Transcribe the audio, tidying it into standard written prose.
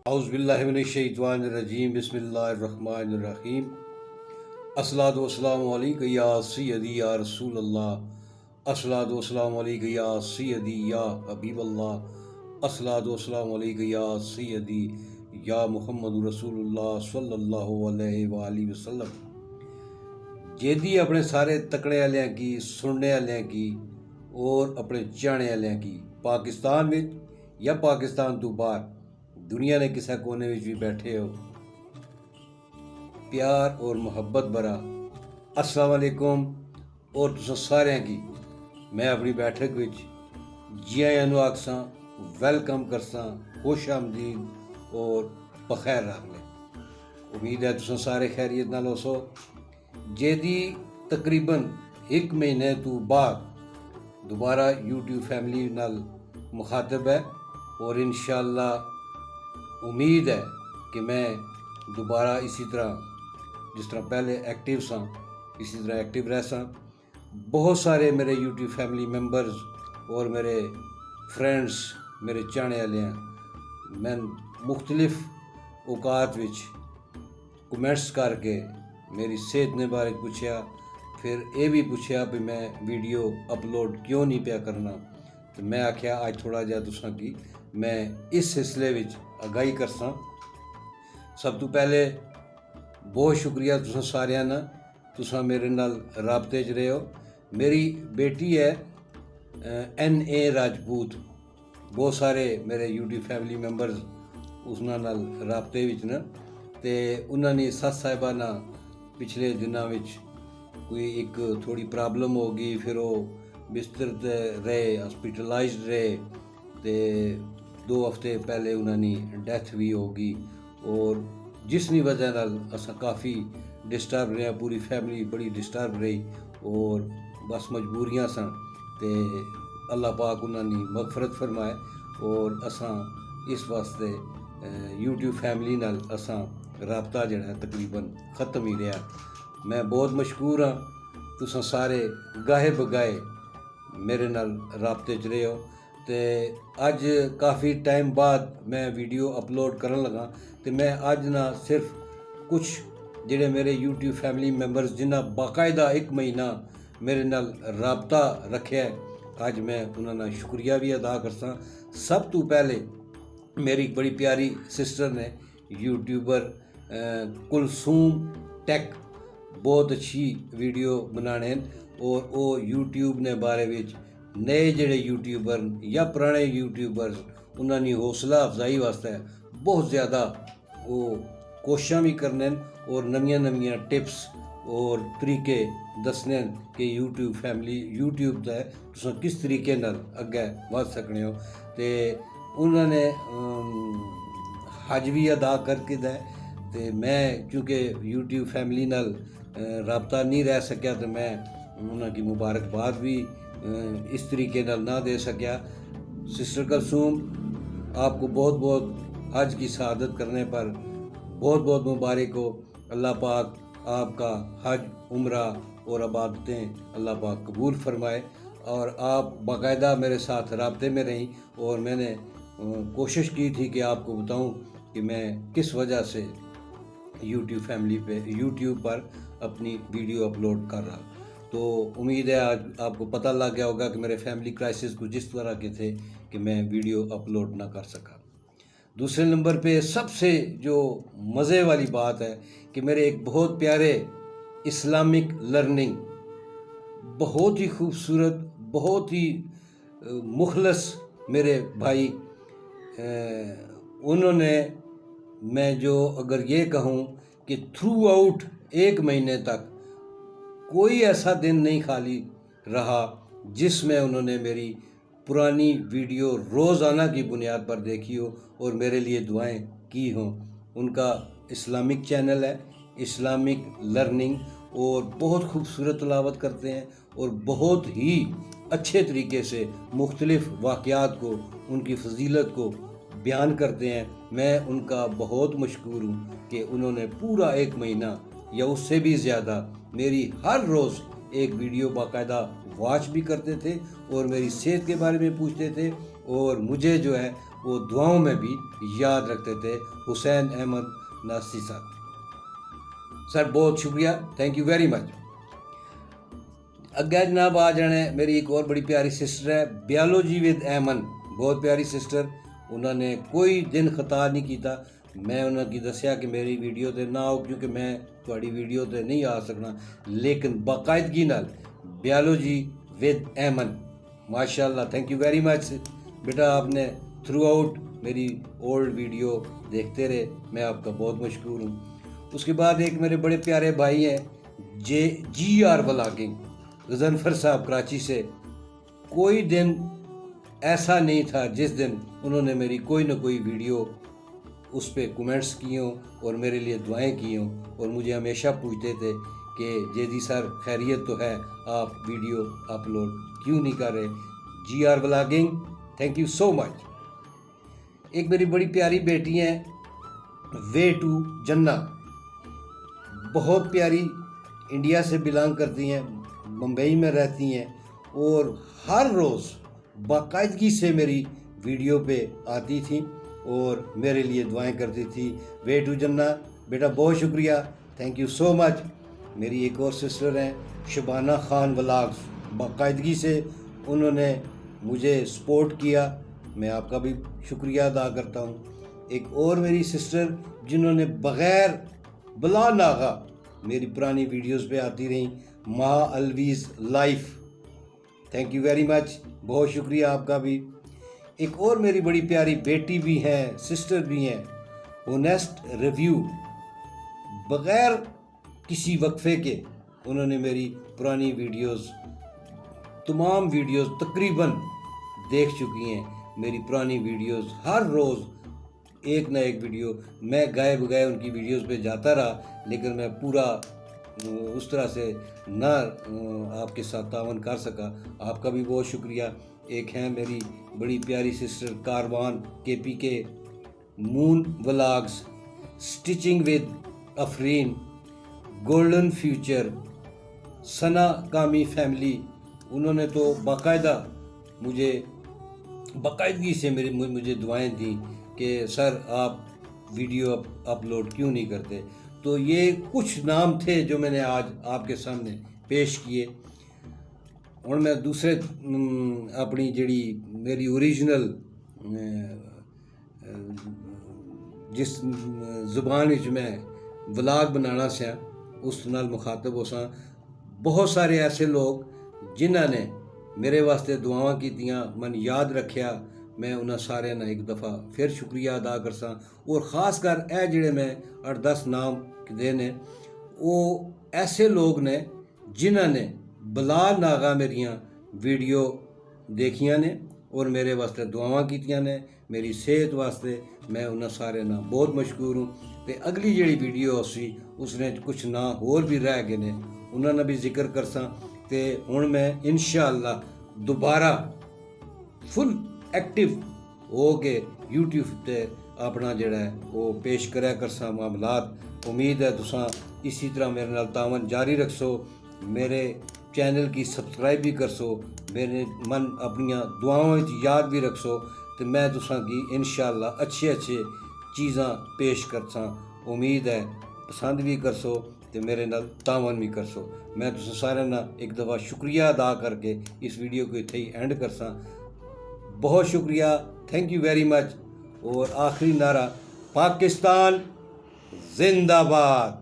اعوذ باللہ من الشیطان الرجیم بسم اللہ الرحمن الرحیم الصلاۃ والسلام علیک یا سیدی یا رسول اللہ الصلاۃ والسلام علیک یا سیدی یا حبیب اللہ الصلاۃ والسلام علیک یا سیدی یا محمد رسول اللہ صلی اللہ علیہ وآلہ وسلم۔ جیدی اپنے سارے تکڑے والے کی سننے والے کی اور اپنے چاہنے والے کی پاکستان میں یا پاکستان تو باہر دنیا نے کسے کونے میں بھی بیٹھے ہو، پیار اور محبت برا السلام علیکم اور تساں سارے کی میں اپنی بیٹھک وچ جی آیاں نو آکھساں، ویلکم کرساں، خوش آمدید اور بخیر رکھ لیں۔ امید ہے تساں سارے خیریت نال ہوسو۔ جیدی تقریباً 1 مہینے تو بعد دوبارہ یوٹیوب فیملی نال مخاطب ہے اور انشاءاللہ امید ہے کہ میں دوبارہ اسی طرح جس طرح پہلے ایکٹیو ساں اسی طرح ایکٹیو رہ ساں۔ بہت سارے میرے یوٹیوب فیملی ممبرز اور میرے فرینڈس میرے چاہنے والے ہیں، میں مختلف اوقات وچ کمنٹس کر کے میری صحت نے بارے پوچھا، پھر یہ بھی پوچھا بھی میں ویڈیو اپلوڈ کیوں نہیں پیا کرنا، تو میں آکھیا آج تھوڑا جہا تساں کی میں اس سلسلے وچ آگاہی کرساں۔ سب تو پہلے بہت شکریہ تساں ساریاں نا، تساں میرے نال رابطے چ رہے ہو۔ میری بیٹی ہے NA راجپوت، بہت سارے میرے یوٹیوب فیملی ممبرز اس نال رابطے وچ نا، تے انہاں نے سس صاحبہ نا پچھلے دناں وچ کوئی ایک تھوڑی پرابلم ہو گئی، پھر وہ بستر تے رہے، ہاسپٹلائزڈ رہے، تے 2 ہفتے پہلے انہوں نے ڈیتھ بھی ہو گئی، اور جس کی وجہ نال اساں کافی ڈسٹرب رہے، پوری فیملی بڑی ڈسٹرب رہی، اور بس مجبوریاں سن، تے اللہ پاک انہوں نے مغفرت فرمائے، اور اساں اس واسطے یوٹیوب فیملی نال اساں رابطہ جڑا ہے تقریباً ختم ہی رہا۔ میں بہت مشکور ہاں، تساں سارے گاہے بگاہے میرے نال رابطے چ رہے ہو، تے اج کافی ٹائم بعد میں ویڈیو اپلوڈ کرن لگا، تے میں اج نہ صرف کچھ جڑے میرے یوٹیوب فیملی ممبرز جنہ باقاعدہ 1 مہینہ میرے نال رابطہ رکھیا ہے، اج میں انہاں دا شکریہ بھی ادا کرساں۔ سب تو پہلے میری بڑی پیاری سسٹر نے یوٹیوبر کلثوم ٹیک، بہت اچھی ویڈیو بنانے ہیں، اور وہ یوٹیوب نے بارے وچ نئے جڑے یوٹیوبر یا پرانے یوٹیوبرز انہوں نے حوصلہ افزائی واسطے بہت زیادہ وہ کوششاں بھی کرنے، اور نویاں ٹپس اور طریقے دسنے کہ یوٹیوب فیملی یوٹیوب تے تساں کس طریقے نال اگے ود سکنے ہو۔ تے انہوں نے حج بھی ادا کر کے دے، تے میں چونکہ یوٹیوب فیملی نال رابطہ نہیں رہ سکیا، تو میں انہوں کی مبارکباد بھی اس طریقے نال نہ دے سکیا۔ سسٹر کلثوم، آپ کو بہت بہت حج کی سعادت کرنے پر بہت بہت مبارک ہو۔ اللہ پاک آپ کا حج، عمرہ اور عبادتیں اللہ پاک قبول فرمائے، اور آپ باقاعدہ میرے ساتھ رابطے میں رہیں، اور میں نے کوشش کی تھی کہ آپ کو بتاؤں کہ میں کس وجہ سے یوٹیوب پر اپنی ویڈیو اپلوڈ کر رہا۔ تو امید ہے آج آپ کو پتہ لگ گیا ہوگا کہ میرے فیملی کرائسس کو جس طرح کے تھے کہ میں ویڈیو اپلوڈ نہ کر سکا۔ دوسرے نمبر پہ سب سے جو مزے والی بات ہے کہ میرے ایک بہت پیارے اسلامک لرننگ، بہت ہی خوبصورت، بہت ہی مخلص میرے بھائی، انہوں نے، میں جو اگر یہ کہوں کہ تھرو آؤٹ 1 مہینے تک کوئی ایسا دن نہیں خالی رہا جس میں انہوں نے میری پرانی ویڈیو روزانہ کی بنیاد پر دیکھی ہو اور میرے لیے دعائیں کی ہوں۔ ان کا اسلامک چینل ہے، اسلامک لرننگ، اور بہت خوبصورت تلاوت کرتے ہیں، اور بہت ہی اچھے طریقے سے مختلف واقعات کو، ان کی فضیلت کو بیان کرتے ہیں۔ میں ان کا بہت مشکور ہوں کہ انہوں نے پورا 1 مہینہ یا اس سے بھی زیادہ میری ہر روز ایک ویڈیو باقاعدہ واچ بھی کرتے تھے، اور میری صحت کے بارے میں پوچھتے تھے، اور مجھے جو ہے وہ دعاؤں میں بھی یاد رکھتے تھے، حسین احمد ناصری صاحب۔ سر بہت شکریہ، تھینک یو ویری مچ۔ اگے جناب آ جانا ہے میری ایک اور بڑی پیاری سسٹر ہے، بیالوجی ود ایمن، بہت پیاری سسٹر۔ انہوں نے کوئی دن خطا نہیں کیتا، میں انہوں کی دسیا کہ میری ویڈیو تے نہ ہو کیونکہ میں تھوڑی ویڈیو تے نہیں آ سکنا، لیکن باقاعدگی نال بیالوجی ود ایمن، ماشاءاللہ تھینک یو ویری مچ بیٹا، آپ نے تھرو آؤٹ میری اولڈ ویڈیو دیکھتے رہے، میں آپ کا بہت مشکور ہوں۔ اس کے بعد ایک میرے بڑے پیارے بھائی ہیں جی آر ولاگنگ، غضنفر صاحب کراچی سے۔ کوئی دن ایسا نہیں تھا جس دن انہوں نے میری کوئی نہ کوئی ویڈیو اس پہ کومنٹس کی ہوں اور میرے لیے دعائیں کی ہوں، اور مجھے ہمیشہ پوچھتے تھے کہ جیدی سر خیریت تو ہے، آپ ویڈیو اپلوڈ کیوں نہیں کر رہے؟ G R vlogging, thank you so much. ایک میری بڑی پیاری بیٹی ہیں وے ٹو جنہ، بہت پیاری، انڈیا سے بلانگ کرتی ہیں، ممبئی میں رہتی ہیں، اور ہر روز باقاعدگی سے میری ویڈیو پہ آتی تھیں اور میرے لیے دعائیں کرتی تھی۔ وے ٹو جنہ بیٹا بہت شکریہ، تھینک یو سو مچ۔ میری ایک اور سسٹر ہیں شبانہ خان ولاگز، باقاعدگی سے انہوں نے مجھے سپورٹ کیا، میں آپ کا بھی شکریہ ادا کرتا ہوں۔ ایک اور میری سسٹر جنہوں نے بغیر بلا ناغہ میری پرانی ویڈیوز پہ آتی رہیں، Maha always life, thank you very much, بہت شکریہ آپ کا بھی۔ ایک اور میری بڑی پیاری بیٹی بھی ہیں، سسٹر بھی ہیں، اونیسٹ ریویو، بغیر کسی وقفے کے انہوں نے میری پرانی ویڈیوز، تمام ویڈیوز تقریباً دیکھ چکی ہیں۔ میری پرانی ویڈیوز ہر روز ایک نہ ایک ویڈیو، میں گائے بگائے ان کی ویڈیوز پہ جاتا رہا، لیکن میں پورا اس طرح سے نہ آپ کے ساتھ تعاون کر سکا، آپ کا بھی بہت شکریہ۔ ایک ہیں میری بڑی پیاری sister Karwan KPK، moon vlogs, stitching with Afreen, golden future, Sana Kami family, انہوں نے تو باقاعدہ مجھے باقاعدگی سے مجھے دعائیں دیں کہ سر آپ ویڈیو اپلوڈ کیوں نہیں کرتے۔ تو یہ کچھ نام تھے جو میں نے آج آپ کے سامنے پیش کیے۔ اور میں دوسرے اپنی جڑی میری اوریجنل جس زبان وچ میں ولاگ بنانا سیا اس نال مخاطب ہو سا، بہت سارے ایسے لوگ جنہاں نے میرے واسطے دعاواں کیتیاں، من یاد رکھیا، میں انہاں سارے نا ایک دفعہ پھر شکریہ ادا کرساں۔ اور خاص کر اے جڑے میں 8-10 نام دے نے، وہ ایسے لوگ نے جنہاں نے بلا ناغا میریاں ویڈیو دیکھیاں نے اور میرے واسطے دعاواں کیتیاں نے، میری صحت واسطے، میں انہاں سارے نا بہت مشکور ہوں۔ تے اگلی جڑی ویڈیو اسی اس نے کچھ نا ہور بھی رہ گئے نے، انہاں نے بھی ذکر کرساں۔ تے ہن میں انشاءاللہ دوبارہ فل ایکٹیو ہو کے یوٹیوب تے اپنا جڑا ہے وہ پیش کریا کرساں معاملات۔ امید ہے تساں اسی طرح میرے نال تعاون جاری رکھسو، میرے چینل کی سبسکرائب بھی کرسو، میرے من اپنیاں دعاؤں یاد بھی رکھسو، تو میں تساں کی انشاءاللہ اچھے چیزاں پیش کرساں۔ امید ہے پسند بھی کرسو تو میرے نال تعاون بھی کرسو۔ میں تساں سارے نا ایک دفعہ شکریہ ادا کر کے اس ویڈیو کو اتھے ہی اینڈ کرساں۔ بہت شکریہ، تھینک یو ویری مچ۔ اور آخری نعرہ، پاکستان زندہ باد۔